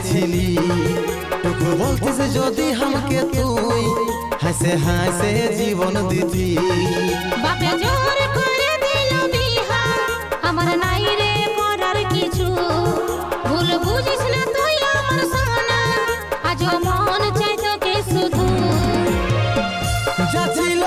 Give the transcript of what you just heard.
ছিলি টুকু বলতিস যদি আমাকে তুই হাসে হাসে জীবন দিতি। বাপে জোর করে দিল বিহা আমার নাই রে করার কিছু ভুল বুঝিস না তুই আমার সোনা আজ মন চাই তোকে শুধু যা ছিল